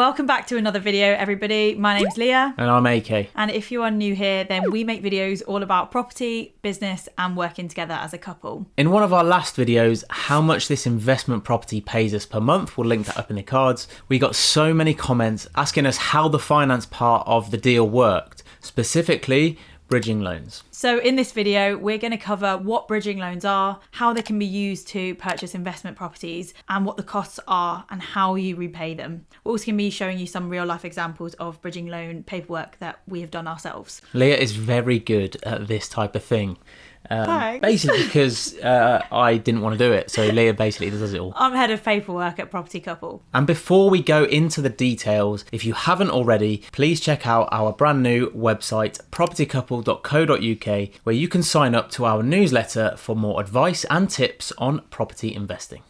Welcome back to another video, everybody. My name's Leah. And I'm AK. And if you are new here, then we make videos all about property, business, and working together as a couple. In one of our last videos, how much this investment property pays us per month, we'll link that up in the cards. We got so many comments asking us how the finance part of the deal worked, specifically bridging loans. So in this video, we're going to cover what bridging loans are, how they can be used to purchase investment properties, and what the costs are and how you repay them. We're also going to be showing you some real life examples of bridging loan paperwork that we have done ourselves. Leah is very good at this type of thing. Thanks. Basically because I didn't want to do it, so Leah basically does it all. I'm head of paperwork at Property Couple. And before we go into the details, if you haven't already, please check out our brand new website, propertycouple.co.uk, where you can sign up to our newsletter for more advice and tips on property investing.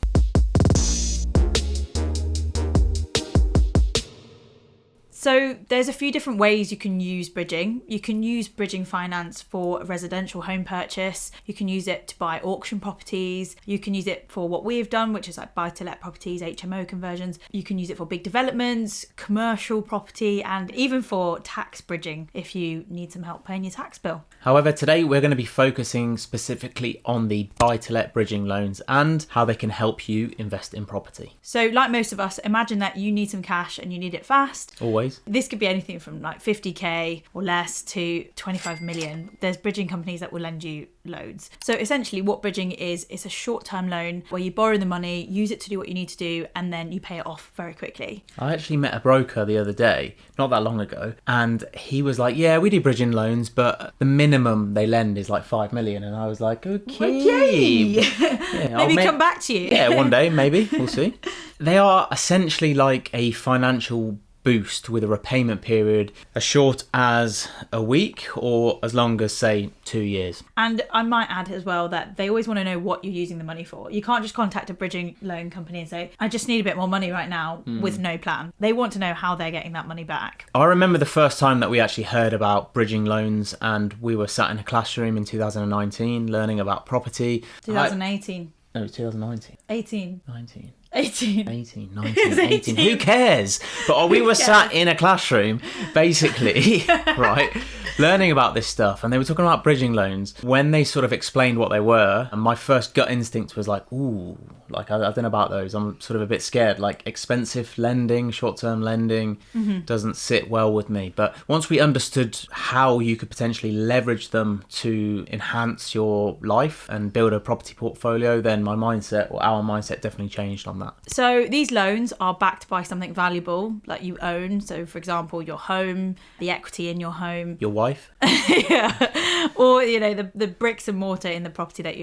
So there's a few different ways you can use bridging. You can use bridging finance for a residential home purchase. You can use it to buy auction properties. You can use it for what we've done, which is like buy-to-let properties, HMO conversions. You can use it for big developments, commercial property, and even for tax bridging if you need some help paying your tax bill. However, today we're going to be focusing specifically on the buy-to-let bridging loans and how they can help you invest in property. So like most of us, imagine that you need some cash and you need it fast. Always. This could be anything from like 50k or less to 25 million. There's bridging companies that will lend you loads. So essentially what bridging is, it's a short-term loan where you borrow the money, use it to do what you need to do, and then you pay it off very quickly. I actually met a broker the other day, not that long ago, and he was like, yeah, we do bridging loans, but the minimum they lend is like 5 million. And I was like, okay. Yeah, Maybe come back to you. Yeah, one day, maybe. We'll see. They are essentially like a financial boost with a repayment period as short as a week or as long as, say, 2 years. And I might add as well that they always want to know what you're using the money for. You can't just contact a bridging loan company and say, I just need a bit more money right now with no plan. They want to know how they're getting that money back. I remember the first time that we actually heard about bridging loans, and we were sat in a classroom in 2019 learning about property. 2018. No, 2019. 18. 19. 18. 18, 19, 18. Who cares? But we were sat in a classroom, basically, right, learning about this stuff. And they were talking about bridging loans. When they sort of explained what they were, and my first gut instinct was like, ooh, like I don't know about those. I'm sort of a bit scared. Like expensive lending, short-term lending doesn't sit well with me. But once we understood how you could potentially leverage them to enhance your life and build a property portfolio, then my mindset, or our mindset, definitely changed on that. So these loans are backed by something valuable that you own. So for example, your home, the equity in your home. Your wife? Yeah. Or, you know, the bricks and mortar in the property that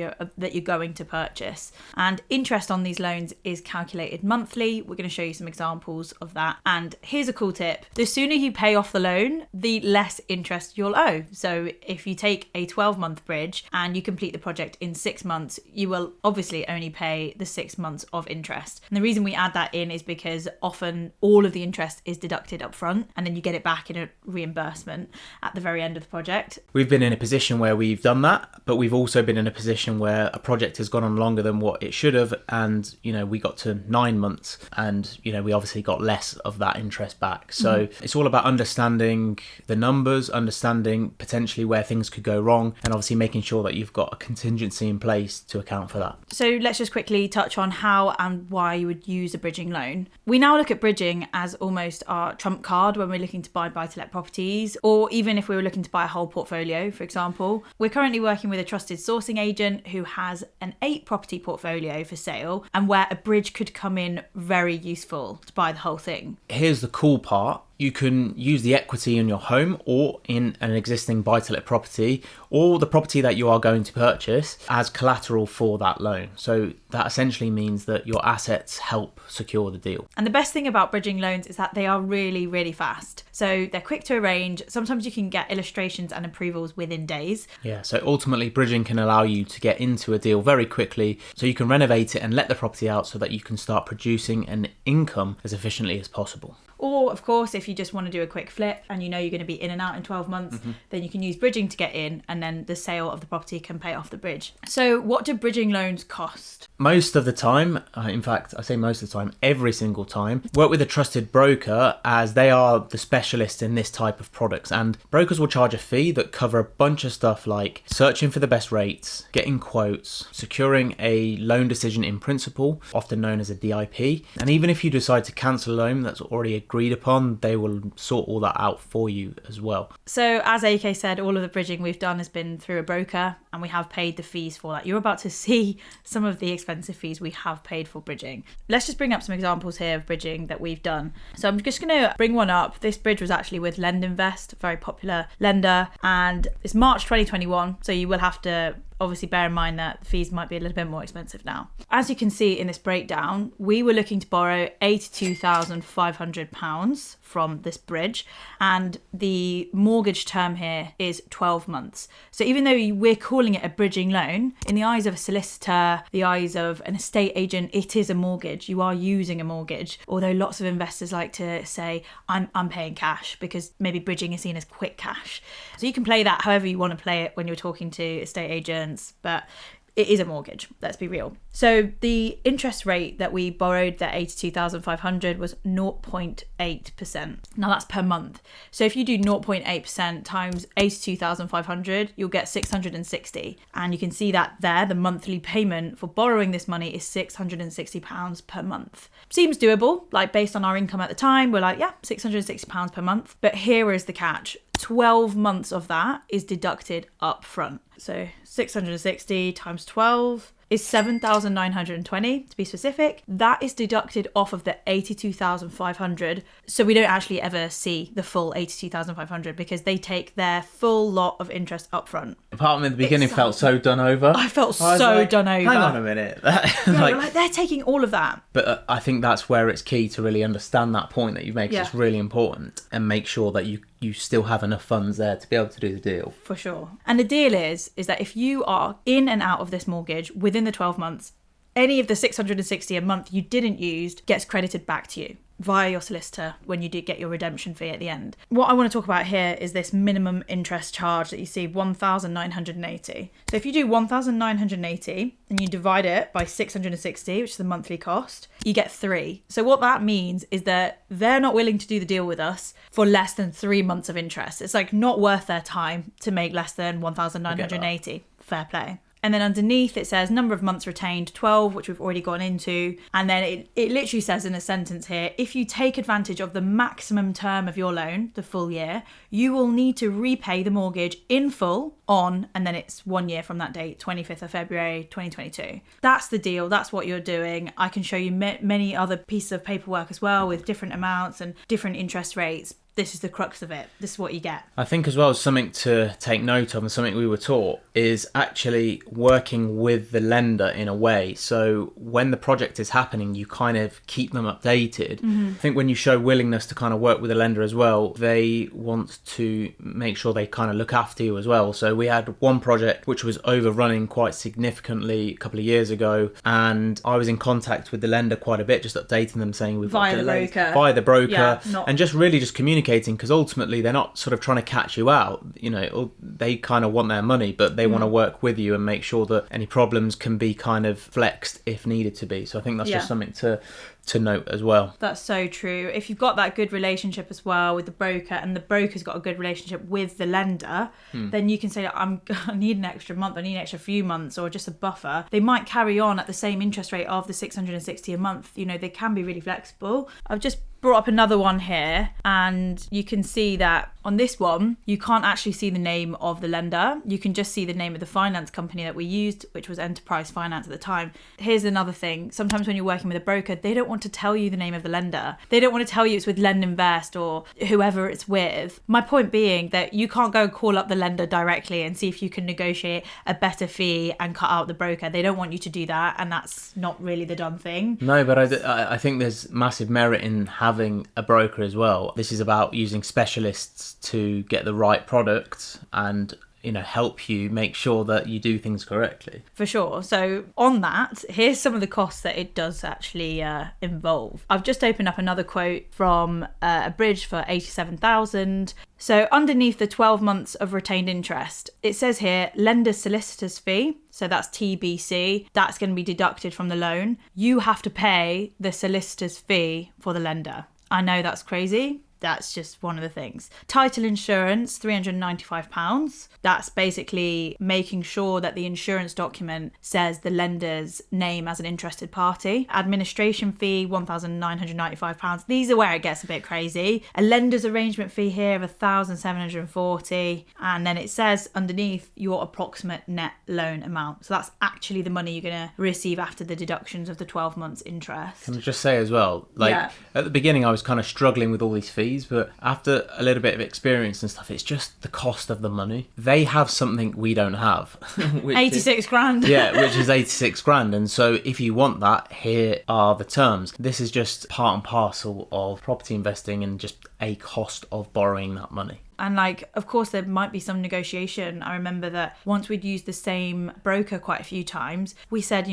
you're going to purchase. And interest on these loans is calculated monthly. We're going to show you some examples of that. And here's a cool tip. The sooner you pay off the loan, the less interest you'll owe. So if you take a 12-month bridge and you complete the project in 6 months, you will obviously only pay the 6 months of interest. And the reason we add that in is because often all of the interest is deducted up front and then you get it back in a reimbursement at the very end of the project. We've been in a position where we've done that, but we've also been in a position where a project has gone on longer than what it should have, and we got to 9 months and we obviously got less of that interest back. So it's all about understanding the numbers, understanding potentially where things could go wrong, and obviously making sure that you've got a contingency in place to account for that. So let's just quickly touch on how and why you would use a bridging loan. We now look at bridging as almost our trump card when we're looking to buy-to-let properties, or even if we were looking to buy a whole portfolio, for example. We're currently working with a trusted sourcing agent who has an 8-property portfolio for sale, and where a bridge could come in very useful to buy the whole thing. Here's the cool part. You can use the equity in your home or in an existing buy-to-let property or the property that you are going to purchase as collateral for that loan. So that essentially means that your assets help secure the deal. And the best thing about bridging loans is that they are really, really fast. So they're quick to arrange. Sometimes you can get illustrations and approvals within days. Yeah, so ultimately bridging can allow you to get into a deal very quickly so you can renovate it and let the property out so that you can start producing an income as efficiently as possible. Or, of course, if if you just want to do a quick flip and you know you're going to be in and out in 12 months, then you can use bridging to get in, and then the sale of the property can pay off the bridge. So what do bridging loans cost? Most of the time, in fact, I say most of the time, every single time, work with a trusted broker, as they are the specialists in this type of products. And brokers will charge a fee that cover a bunch of stuff like searching for the best rates, getting quotes, securing a loan decision in principle, often known as a DIP. And even if you decide to cancel a loan that's already agreed upon, they will sort all that out for you as well. So as AK said, all of the bridging we've done has been through a broker, and we have paid the fees for that. You're about to see some of the expensive fees we have paid for bridging. Let's just bring up some examples here of bridging that we've done. So I'm just going to bring one up. This bridge was actually with LendInvest, a very popular lender, and it's March 2021, so you will have to obviously bear in mind that the fees might be a little bit more expensive now. As you can see in this breakdown, we were looking to borrow £82,500 from this bridge, and the mortgage term here is 12 months. So even though we're calling it a bridging loan, in the eyes of a solicitor, the eyes of an estate agent, it is a mortgage. You are using a mortgage, although lots of investors like to say, I'm paying cash, because maybe bridging is seen as quick cash. So you can play that however you want to play it when you're talking to estate agents, but it is a mortgage, let's be real. So the interest rate that we borrowed, that 82,500, was 0.8%. Now that's per month. So if you do 0.8% times 82,500, you'll get 660. And you can see that there, the monthly payment for borrowing this money is £660 per month. Seems doable, like based on our income at the time, we're like, yeah, £660 per month. But here is the catch. 12 months of that is deducted up front. So 660 times 12 is 7,920 to be specific. That is deducted off of the 82,500. So we don't actually ever see the full 82,500 because they take their full lot of interest up front. Apart from in the beginning, felt so done over. I felt so done over. Hang on a minute. Like they're taking all of that. But I think that's where it's key to really understand that point that you make. It's really important, and make sure that you still have enough funds there to be able to do the deal. For sure. And the deal is that if you are in and out of this mortgage within the 12 months, any of the 660 a month you didn't use gets credited back to you via your solicitor when you do get your redemption fee at the end. What I want to talk about here is this minimum interest charge that you see, 1,980. So if you do 1,980 and you divide it by 660, which is the monthly cost, you get 3. So what that means is that they're not willing to do the deal with us for less than 3 months of interest. It's like not worth their time to make less than 1,980. Fair play. And then underneath it says number of months retained, 12, which we've already gone into. And then it literally says in a sentence here, if you take advantage of the maximum term of your loan, the full year, you will need to repay the mortgage in full on, and then it's 1 year from that date, 25th of February, 2022. That's the deal. That's what you're doing. I can show you many other pieces of paperwork as well with different amounts and different interest rates. This is the crux of it. This is what you get. I think as well, something to take note of, and something we were taught, is actually working with the lender in a way. So when the project is happening, you kind of keep them updated. I think when you show willingness to kind of work with the lender as well, they want to make sure they kind of look after you as well. So we had one project which was overrunning quite significantly a couple of years ago, and I was in contact with the lender quite a bit, just updating them, saying we've got delays via the broker, and just really just communicating, because ultimately they're not sort of trying to catch you out. You know, they kind of want their money, but they want to work with you and make sure that any problems can be kind of flexed if needed to be. So I think that's just something to note as well. That's so true. If you've got that good relationship as well with the broker, and the broker's got a good relationship with the lender, then you can say, I need an extra month, I need an extra few months, or just a buffer. They might carry on at the same interest rate of the 660 a month. You know, they can be really flexible. I've just brought up another one here, and you can see that on this one you can't actually see the name of the lender. You can just see the name of the finance company that we used, which was Enterprise Finance at the time. Here's another thing. Sometimes when you're working with a broker, they don't want to tell you the name of the lender. They don't want to tell you it's with LendInvest or whoever it's with. My point being that you can't go call up the lender directly and see if you can negotiate a better fee and cut out the broker. They don't want you to do that, and that's not really the done thing. No, but I think there's massive merit in having a broker as well. This is about using specialists to get the right product, and help you make sure that you do things correctly. For sure. So on that, here's some of the costs that it does actually involve. I've just opened up another quote from a bridge for 87,000. So underneath the 12 months of retained interest, it says here, lender's solicitor's fee. So that's TBC. That's going to be deducted from the loan. You have to pay the solicitor's fee for the lender. I know that's crazy. That's just one of the things. Title insurance, £395. That's basically making sure that the insurance document says the lender's name as an interested party. Administration fee, £1,995. These are where it gets a bit crazy. A lender's arrangement fee here of £1,740. And then it says underneath your approximate net loan amount. So that's actually the money you're going to receive after the deductions of the 12 months interest. Can I just say as well, at the beginning I was kind of struggling with all these fees, but after a little bit of experience and stuff, it's just the cost of the money. They have something we don't have. 86 grand. Yeah, which is 86 grand. And so if you want that, here are the terms. This is just part and parcel of property investing and just a cost of borrowing that money. And of course, there might be some negotiation. I remember that once we'd used the same broker quite a few times, we said,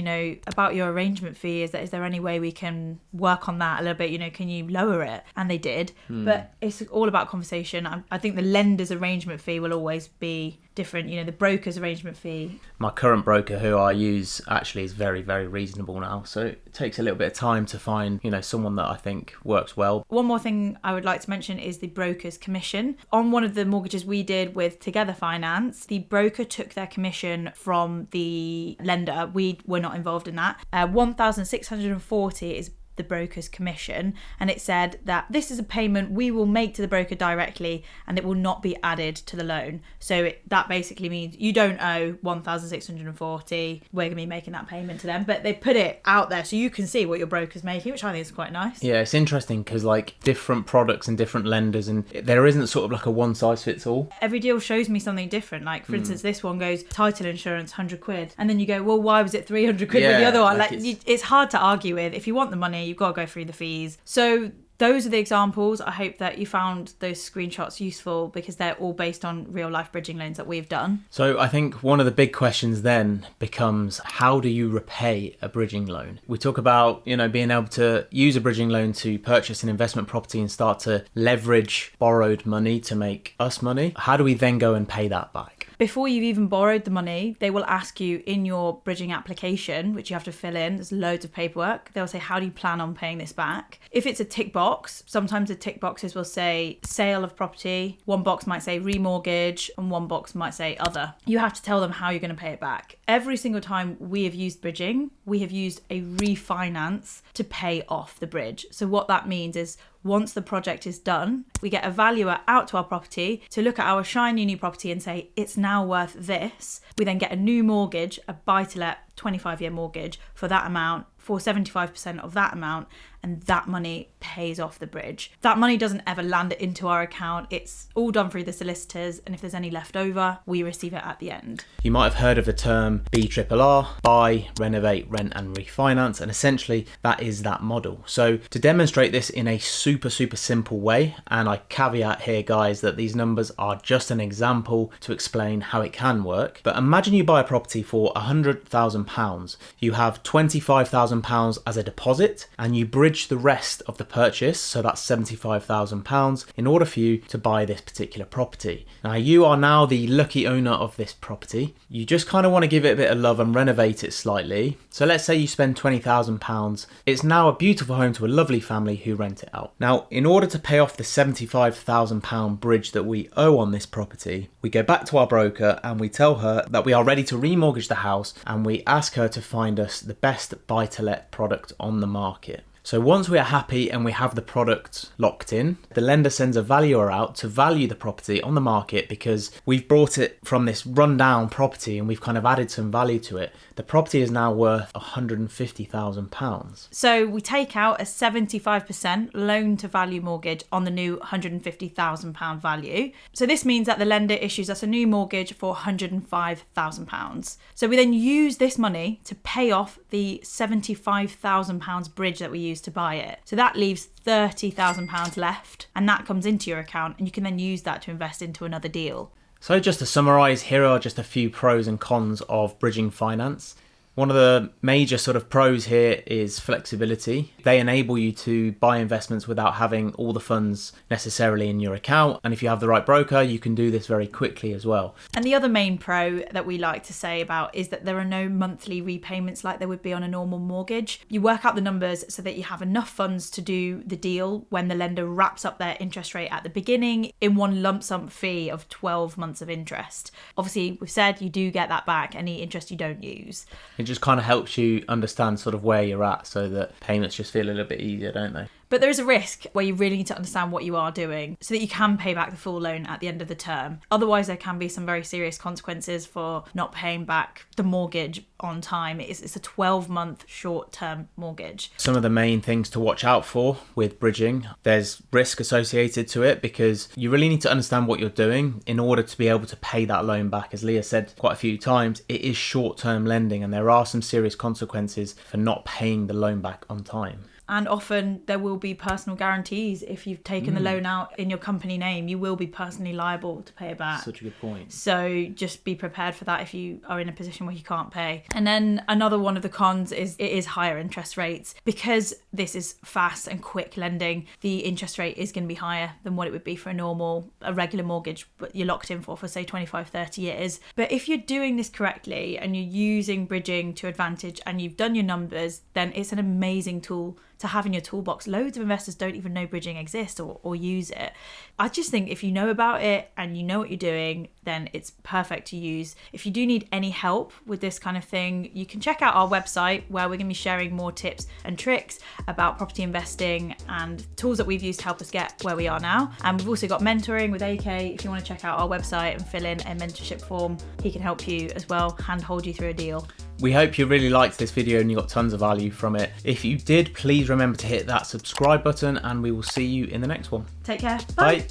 about your arrangement fee, is there any way we can work on that a little bit? Can you lower it? And they did. But it's all about conversation. I think the lender's arrangement fee will always be different. The broker's arrangement fee. My current broker, who I use, actually is very, very reasonable now. So it takes a little bit of time to find, someone that I think works well. One more thing I would like to mention is the broker's commission. On one of the mortgages we did with Together Finance, the broker took their commission from the lender. We were not involved in that. 1,640 is the broker's commission, and it said that this is a payment we will make to the broker directly and it will not be added to the loan. So that basically means you don't owe 1,640. We're going to be making that payment to them, but they put it out there so you can see what your broker's making, which I think is quite nice. Yeah, it's interesting because different products and different lenders, and there isn't sort of a one size fits all. Every deal shows me something different. For instance, this one goes title insurance £100, and then you go, well, why was it £300 with the other one? It's hard to argue with. If you want the money, you've got to go through the fees. So those are the examples. I hope that you found those screenshots useful because they're all based on real life bridging loans that we've done. So I think one of the big questions then becomes, how do you repay a bridging loan? We talk about, being able to use a bridging loan to purchase an investment property and start to leverage borrowed money to make us money. How do we then go and pay that back? Before you've even borrowed the money, they will ask you in your bridging application, which you have to fill in, there's loads of paperwork. They'll say, how do you plan on paying this back? If it's a tick box, sometimes the tick boxes will say sale of property, one box might say remortgage, and one box might say other. You have to tell them how you're going to pay it back. Every single time we have used bridging, we have used a refinance to pay off the bridge. So what that means is once the project is done, we get a valuer out to our property to look at our shiny new property and say, it's now worth this. We then get a new mortgage, a buy-to-let 25-year mortgage for that amount, for 75% of that amount, and that money pays off the bridge. That money doesn't ever land into our account. It's all done through the solicitors, and if there's any left over, we receive it at the end. You might have heard of the term BRRR, buy, renovate, rent and refinance, and essentially that is that model. So to demonstrate this in a super simple way, and I caveat here guys that these numbers are just an example to explain how it can work, but imagine you buy a property for £100,000. You have £25,000 as a deposit and you bridge the rest of the purchase, so that's £75,000, in order for you to buy this particular property. Now you are now the lucky owner of this property. You just kind of want to give it a bit of love and renovate it slightly. So let's say you spend £20,000. It's now a beautiful home to a lovely family who rent it out. Now in order to pay off the £75,000 bridge that we owe on this property, we go back to our broker and we tell her that we are ready to remortgage the house, and we ask her to find us the best buy-to-let product on the market. So once we are happy and we have the product locked in, the lender sends a valuer out to value the property on the market because we've brought it from this rundown property and we've kind of added some value to it. The property is now worth £150,000. So we take out a 75% loan to value mortgage on the new £150,000 value. So this means that the lender issues us a new mortgage for £105,000. So we then use this money to pay off the £75,000 bridge that we used to buy it. So that leaves £30,000 left, and that comes into your account and you can then use that to invest into another deal. So just to summarise, here are just a few pros and cons of bridging finance. One of the major sort of pros here is flexibility. They enable you to buy investments without having all the funds necessarily in your account. And if you have the right broker, you can do this very quickly as well. And the other main pro that we like to say about is that there are no monthly repayments like there would be on a normal mortgage. You work out the numbers so that you have enough funds to do the deal when the lender wraps up their interest rate at the beginning in one lump sum fee of 12 months of interest. Obviously, we've said you do get that back, any interest you don't use. It just kind of helps you understand sort of where you're at so that payments just feel a little bit easier, don't they? But there is a risk where you really need to understand what you are doing so that you can pay back the full loan at the end of the term. Otherwise, there can be some very serious consequences for not paying back the mortgage on time. It's a 12-month short-term mortgage. Some of the main things to watch out for with bridging, there's risk associated to it because you really need to understand what you're doing in order to be able to pay that loan back. As Leah said quite a few times, it is short-term lending and there are some serious consequences for not paying the loan back on time. And often there will be personal guarantees. If you've taken the loan out in your company name, you will be personally liable to pay it back. Such a good point. So just be prepared for that if you are in a position where you can't pay. And then another one of the cons is it is higher interest rates. Because this is fast and quick lending, the interest rate is going to be higher than what it would be for a regular mortgage, but you're locked in for say 25, 30 years. But if you're doing this correctly and you're using bridging to advantage and you've done your numbers, then it's an amazing tool to have in your toolbox. Loads of investors don't even know bridging exists or use it. I just think if you know about it and you know what you're doing, then it's perfect to use. If you do need any help with this kind of thing, you can check out our website where we're going to be sharing more tips and tricks about property investing and tools that we've used to help us get where we are now. And we've also got mentoring with AK. If you want to check out our website and fill in a mentorship form, he can help you as well, handhold you through a deal. We hope you really liked this video and you got tons of value from it. If you did, please remember to hit that subscribe button and we will see you in the next one. Take care. Bye.